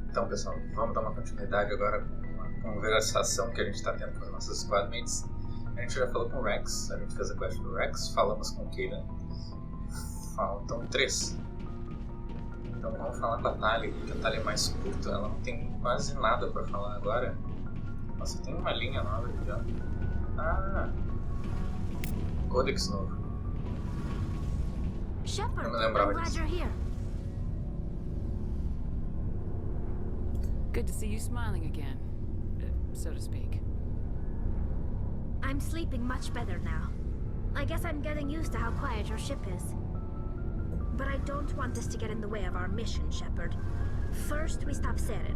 Então, pessoal, vamos dar uma continuidade agora com uma conversação que a gente está tendo com os nossos squadmates. A gente já falou com o Rex, a gente fez a quest do Rex, falamos com o Kaden. Faltam 3. Então vamos falar com a Tali, porque a Tali é mais curta, ela não tem quase nada para falar agora. Nossa, tem uma linha nova aqui já. Ah! Codex novo. Shepard, Eu me lembrava I'm glad disso. you're here. Good to see you smiling again, so to speak. I'm sleeping much better now. I guess I'm getting used to how quiet your ship is. But I don't want this to get in the way of our mission, Shepard. First we stop Seren.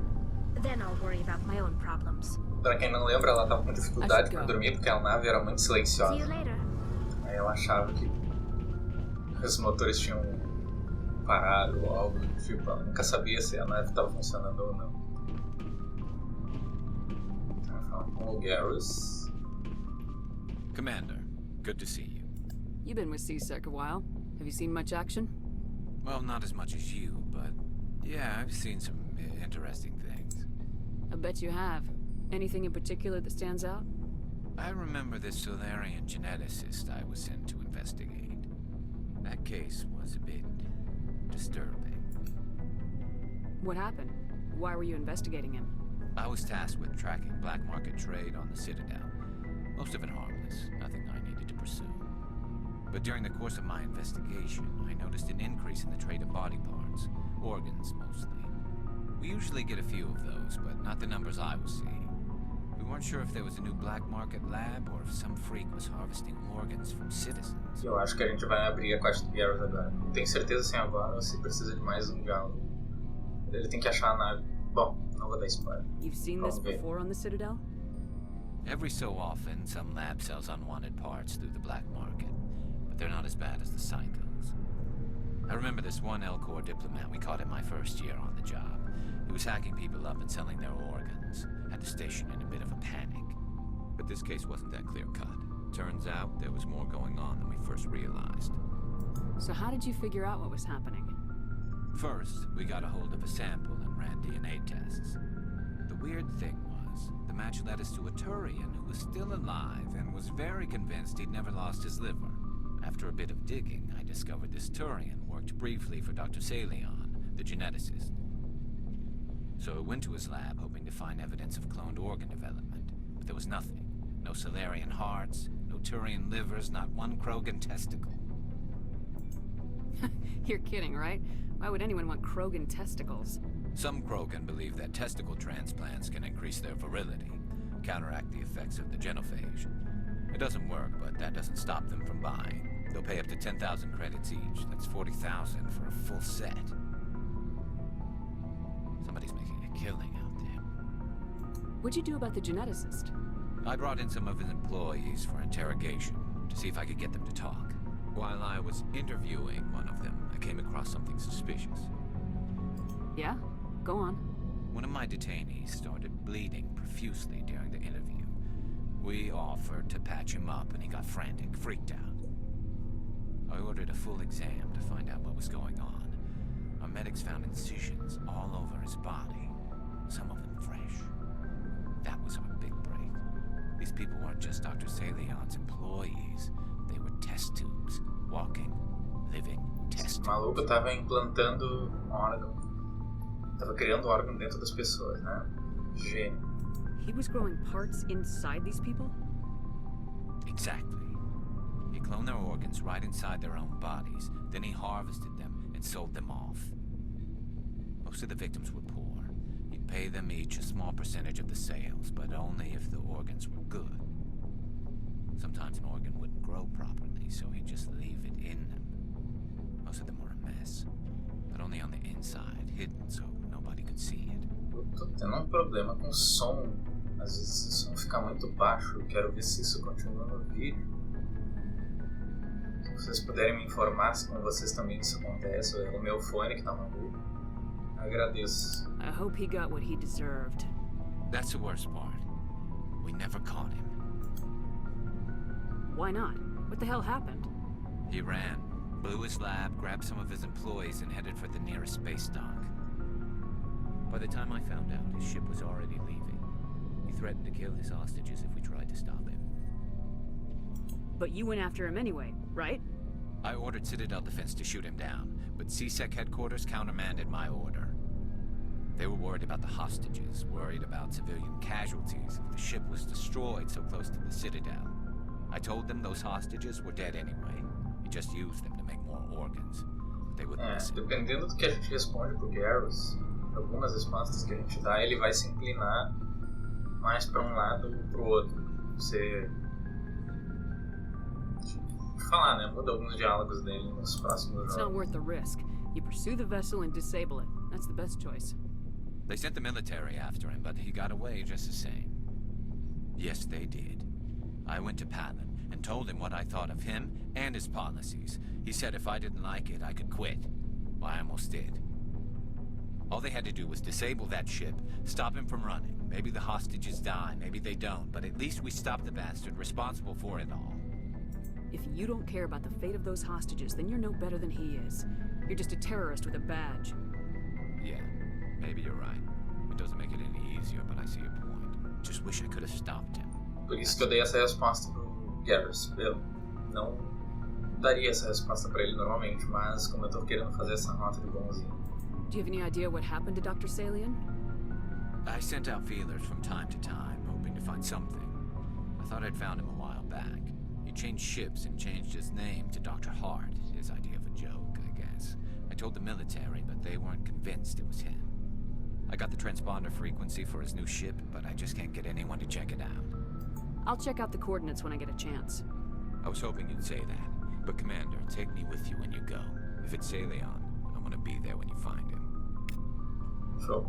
Then I'll worry about my own problems. Pra quem não lembra, ela tava com dificuldade pra dormir porque a nave era muito See you silenciosa. later. Aí ela achava que os motores tinham parado ou algo do tipo. Ela nunca sabia se a nave estava funcionando ou não. Então ela fala com o Garrus. Commander, good to see you. You've been with CSEC a while. Have you seen much action? Well, not as much as you, but yeah, I've seen some interesting things. I bet you have. Anything in particular that stands out? I remember this Solarian geneticist I was sent to investigate. That case was a bit disturbing. What happened? Why were you investigating him? I was tasked with tracking black market trade on the Citadel. Most of it harmless, nothing I needed to pursue. But during the course of my investigation, I noticed an increase in the trade of body parts, organs mostly. We usually get a few of those, but not the numbers I was seeing. We weren't sure if there was a new black market lab or if some freak was harvesting organs from citizens. Eu acho que a gente vai abrir a quest do Garrus agora. Não tenho certeza se é agora ou se precisa de mais um diálogo. Ele tem que achar a nave. Bom, não vou dar spoiler. You've seen this before on the Citadel? Every so often, some lab sells unwanted parts through the black market, but they're not as bad as the psychos. I remember this one L-Corps diplomat we caught in my first year on the job. He was hacking people up and selling their organs. Had the station in a bit of a panic. But this case wasn't that clear-cut. Turns out there was more going on than we first realized. So how did you figure out what was happening? First, we got a hold of a sample and ran DNA tests. The weird thing was, the match led us to a Turian who was still alive and was very convinced he'd never lost his liver. After a bit of digging, I discovered this Turian worked briefly for Dr. Salion, the geneticist. So I went to his lab hoping to find evidence of cloned organ development, but there was nothing. No Solarian hearts, no Turian livers, not one Krogan testicle. You're kidding, right? Why would anyone want Krogan testicles? Some Krogan believe that testicle transplants can increase their virility, counteract the effects of the genophage. It doesn't work, but that doesn't stop them from buying. They'll pay up to 10,000 credits each. That's 40,000 for a full set. Somebody's making a killing out there. What'd you do about the geneticist? I brought in some of his employees for interrogation to see if I could get them to talk. While I was interviewing one of them, I came across something suspicious. Yeah? Go on. One of my detainees started bleeding profusely during the interview. We offered to patch him up and he got frantic, freaked out. I ordered a full exam to find out what was going on. Our medics found incisions all over his body, some of them fresh. That was our big break. These people weren't just Dr. Salion's employees. They were test tubes, walking, living test O tubes. maluco tava implantando órgão. Tava criando órgão dentro das pessoas, né? Gênio. He was growing parts inside these people? Exactly. He cloned their organs right inside their own bodies. Then he harvested them and sold them off. Most of the victims were poor. He'd pay them each a small percentage of the sales, but only if the organs were good. Sometimes an organ wouldn't grow properly, so he'd just leave it in them. Most of them were a mess, but only on the inside, hidden so nobody could see it. Eu tô tendo problema com o som. Às vezes o som fica muito baixo. Eu quero ver se isso continua no vídeo. Se vocês puderem me informar se com vocês também isso acontece, ou é o meu fone que tá maluco, agradeço. I hope he got what he deserved. That's the worst part. We never caught him. Why not? What the hell happened? He ran, blew his lab, grabbed some of his employees, and headed for the nearest space dock. By the time I found out, his ship was already leaving. He threatened to kill his hostages if we tried to stop him. But you went after him anyway, right? I ordered Citadel Defense to shoot him down, but CSEC headquarters countermanded my order. They were worried about the hostages, worried about civilian casualties if the ship was destroyed so close to the Citadel. I told them those hostages were dead anyway. We just used them to make more organs. But they wouldn't listen. Dependendo do que a gente responde pro Garrus, algumas respostas que a gente dá, ele vai se inclinar mais para um lado ou pro outro. Você falar, né? Muda alguns diálogos dele nos próximos It's jogos. not worth the risk. You pursue the vessel and disable it. That's the best choice. They sent the military after him, but he got away just the same. Yes, they did. I went to Palin and told him what I thought of him and his policies. He said if I didn't like it, I could quit. Well, I almost did. All they had to do was disable that ship, stop him from running. Maybe the hostages die, maybe they don't, but at least we stopped the bastard responsible for it all. If you don't care about the fate of those hostages, then you're no better than he is. You're just a terrorist with a badge. Yeah, maybe you're right. It doesn't make it any easier, but I see your point. Just wish I could have stopped him. Por isso que eu dei essa resposta pro Garrus. Eu não daria essa resposta pra ele normalmente, mas como eu tô querendo fazer essa nota de bonzinho. Do you have any idea what happened to Dr. Salian? I sent out feelers from time to time, hoping to find something. I thought I'd found him a while back. He changed ships and changed his name to Dr. Hart, his idea of a joke, I guess. I told the military, but they weren't convinced it was him. I got the transponder frequency for his new ship, but I just can't get anyone to check it out. I'll check out the coordinates when I get a chance. I was hoping you'd say that, but Commander, take me with you when you go. If it's Salion, I want to be there when you find him. Show.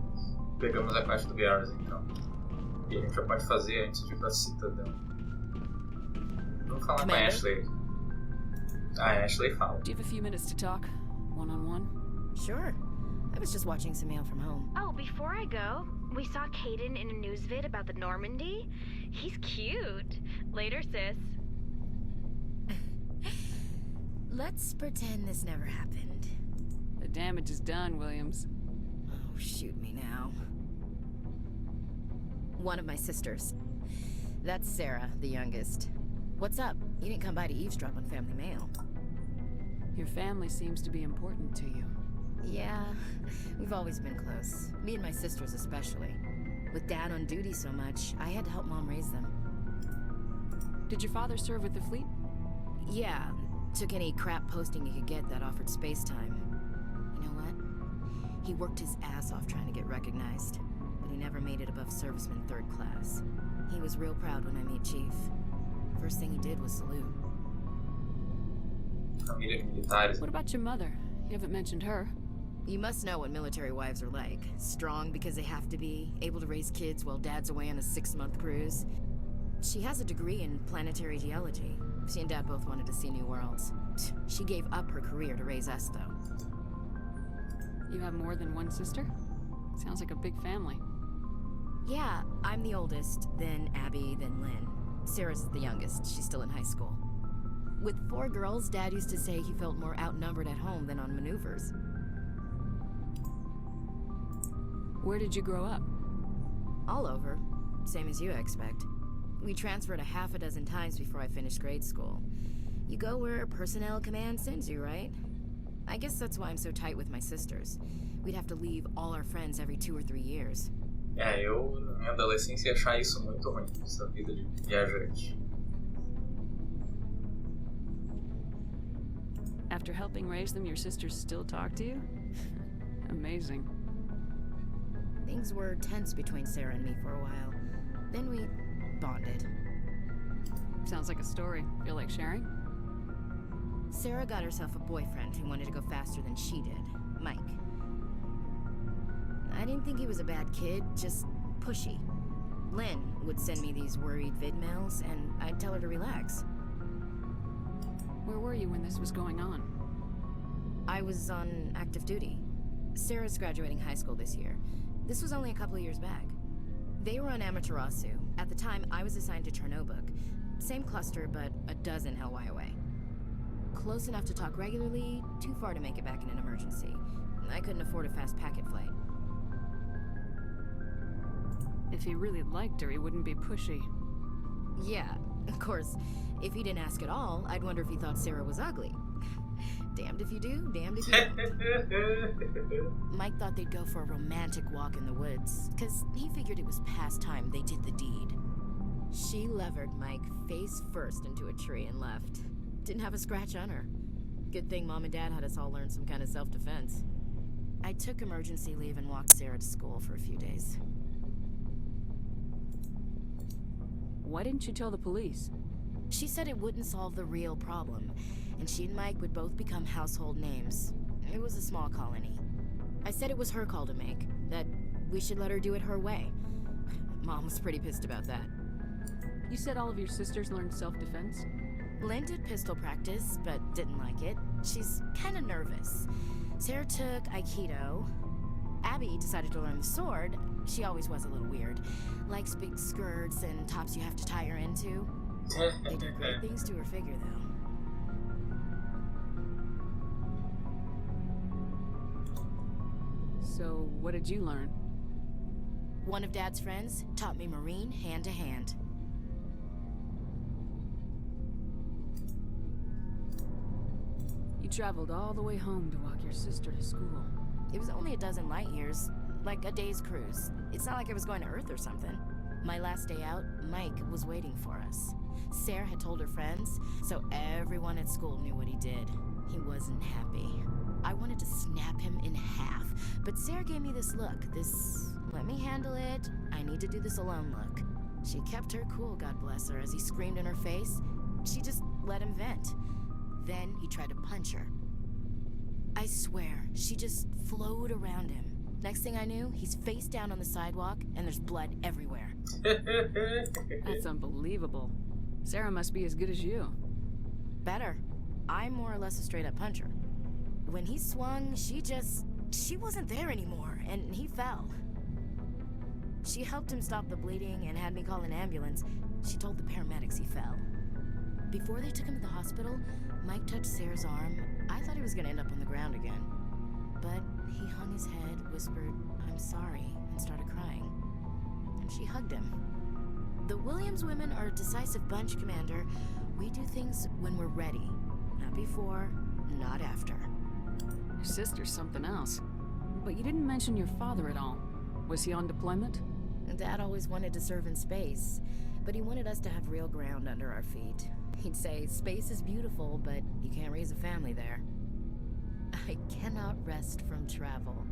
Pegamos a quest do Garrus então. E a gente já pode fazer antes de ir pra Citadel. Vamos falar com a Ashley. A Ashley fala. Do you have a few minutes to talk? One-on-one? Sure. I was just watching some mail from home. Oh, before I go, we saw Caden in a news vid about the Normandy. He's cute. Later, sis. Let's pretend this never happened. The damage is done, Williams. Oh, shoot me now. One of my sisters. That's Sarah, the youngest. What's up? You didn't come by to eavesdrop on family mail. Your family seems to be important to you. Yeah, we've always been close. Me and my sisters especially. With Dad on duty so much, I had to help Mom raise them. Did your father serve with the fleet? Yeah, took any crap posting he could get that offered space time. You know what? He worked his ass off trying to get recognized, but he never made it above serviceman 3rd class. He was real proud when I met Chief. First thing he did was salute. Família de militares. What about your mother? You haven't mentioned her. You must know what military wives are like. Strong because they have to be, able to raise kids while Dad's away on a 6-month cruise. She has a degree in planetary geology. She and Dad both wanted to see new worlds. She gave up her career to raise us, though. You have more than one sister? Sounds like a big family. Yeah, I'm the oldest, then Abby, then Lynn. Sarah's the youngest. She's still in high school. With 4 girls, Dad used to say he felt more outnumbered at home than on maneuvers. Where did you grow up? All over. Same as you, I expect. We transferred a half a dozen times before I finished grade school. You go where personnel command sends you, right? I guess that's why I'm so tight with my sisters. We'd have to leave all our friends every 2 or 3 years. Eu, na minha adolescência, ia achar isso muito ruim, essa vida de viajante. After helping raise them, your sisters still talk to you? Amazing. Things were tense between Sarah and me for a while. Then we bonded. Sounds like a story. Feel like sharing? Sarah got herself a boyfriend who wanted to go faster than she did, Mike. I didn't think he was a bad kid, just pushy. Lynn would send me these worried vid mails, and I'd tell her to relax. Where were you when this was going on? I was on active duty. Sarah's graduating high school this year. This was only a couple of years back. They were on Amaterasu. At the time, I was assigned to Chernobog. Same cluster, but a dozen Hellwire away. Close enough to talk regularly, too far to make it back in an emergency. I couldn't afford a fast packet flight. If he really liked her, he wouldn't be pushy. Yeah, of course, if he didn't ask at all, I'd wonder if he thought Sarah was ugly. Damned if you do, damned if you don't. Mike thought they'd go for a romantic walk in the woods, because he figured it was past time they did the deed. She levered Mike face first into a tree and left. Didn't have a scratch on her. Good thing Mom and Dad had us all learn some kind of self-defense. I took emergency leave and walked Sarah to school for a few days. Why didn't you tell the police? She said it wouldn't solve the real problem, and she and Mike would both become household names. It was a small colony. I said it was her call to make, that we should let her do it her way. Mom was pretty pissed about that. You said all of your sisters learned self-defense? Lynn did pistol practice, but didn't like it. She's kind of nervous. Sarah took Aikido. Abby decided to learn the sword. She always was a little weird. Likes big skirts and tops you have to tie her into. They did great things to her figure, though. So, what did you learn? One of Dad's friends taught me Marine hand to hand. You traveled all the way home to walk your sister to school. It was only a dozen light years, like a day's cruise. It's not like I was going to Earth or something. My last day out, Mike was waiting for us. Sarah had told her friends, so everyone at school knew what he did. He wasn't happy. I wanted to snap him in half, but Sarah gave me this look, this let me handle it, I need to do this alone look. She kept her cool, God bless her, as he screamed in her face. She just let him vent. Then he tried to punch her. I swear, she just flowed around him. Next thing I knew, he's face down on the sidewalk, and there's blood everywhere. That's unbelievable. Sarah must be as good as you. Better. I'm more or less a straight-up puncher. When he swung, she wasn't there anymore, and he fell. She helped him stop the bleeding and had me call an ambulance. She told the paramedics he fell. Before they took him to the hospital, Mike touched Sarah's arm. I thought he was gonna end up on the ground again. But he hung his head, whispered, "I'm sorry," and started crying. And she hugged him. The Williams women are a decisive bunch, Commander. We do things when we're ready. Not before, not after. Your sister's something else. But you didn't mention your father at all. Was he on deployment? Dad always wanted to serve in space, but he wanted us to have real ground under our feet. He'd say, space is beautiful, but you can't raise a family there. I cannot rest from travel.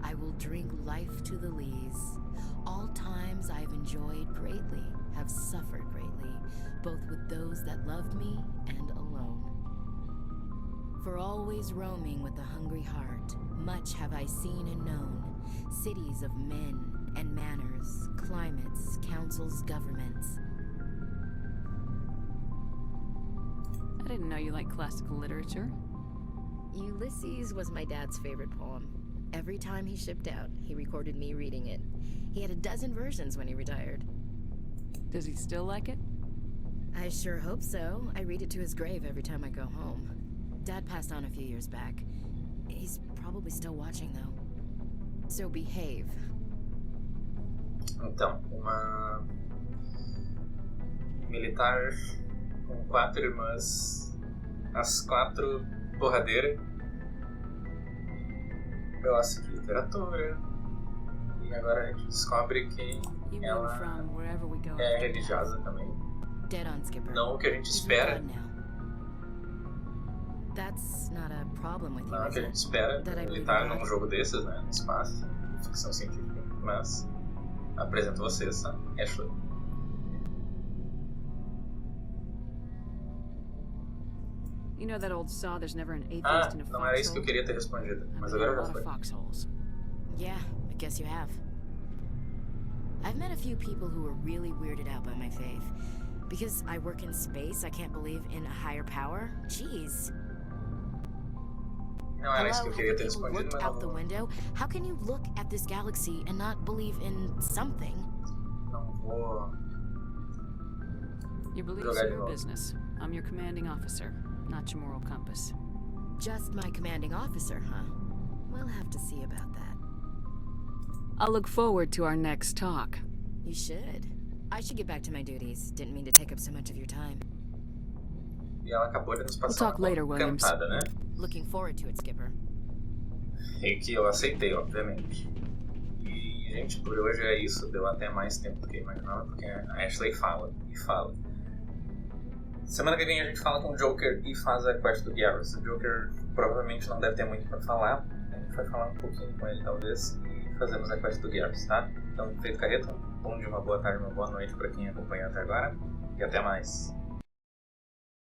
I will drink life to the lees. All times I've enjoyed greatly, have suffered greatly, both with those that loved me and alone. For always roaming with a hungry heart, much have I seen and known, cities of men and manners, climates, councils, governments. I didn't know you liked classical literature. Ulysses was my dad's favorite poem. Every time he shipped out, he recorded me reading it. He had a dozen versions when he retired. Does he still like it? I sure hope so. I read it to his grave every time I go home. Dad passed on a few years back. He's probably still watching, though. So behave. Então, uma militar com 4 irmãs, as 4 porradeiras, gosta de literatura, e agora a gente descobre que ela é religiosa também. Dead on, Skipper. Não o que a gente espera. That's not a problem with you, Não é o que a gente espera de militar num jogo desses, né, no espaço, ficção científica, mas apresento vocês a Ashley. You know that old saw, there's never an atheist in a não era isso que eu queria ter respondido, mas agora já foi. Yeah, I guess you have. I've met a few people who were really weirded out by my faith. Because I work in space, I can't believe in a higher power? Jeez. Não era isso que eu queria ter respondido, mas out the window. How can you look at this galaxy and not believe in something? Não vou. Your beliefs are your business. I'm your commanding officer, not your moral compass. Just my commanding officer, huh? We'll have to see about that. I'll look forward to our next talk. You should. I should get back to my duties. Didn't mean to take up so much of your time. E ela acabou de nos passar We'll talk later, Williams. cantada, né? Looking forward to it, Skipper. E que eu aceitei, obviamente. E, gente, por hoje é isso. Deu até mais tempo do que eu imaginava, porque a Ashley fala e fala. Semana que vem a gente fala com o Joker e faz a quest do Garrus. O Joker provavelmente não deve ter muito pra falar. A gente vai falar um pouquinho com ele, talvez, e fazemos a quest do Garrus, tá? Então, feito carreta, bom dia, uma boa tarde, uma boa noite pra quem acompanhou até agora. E até mais.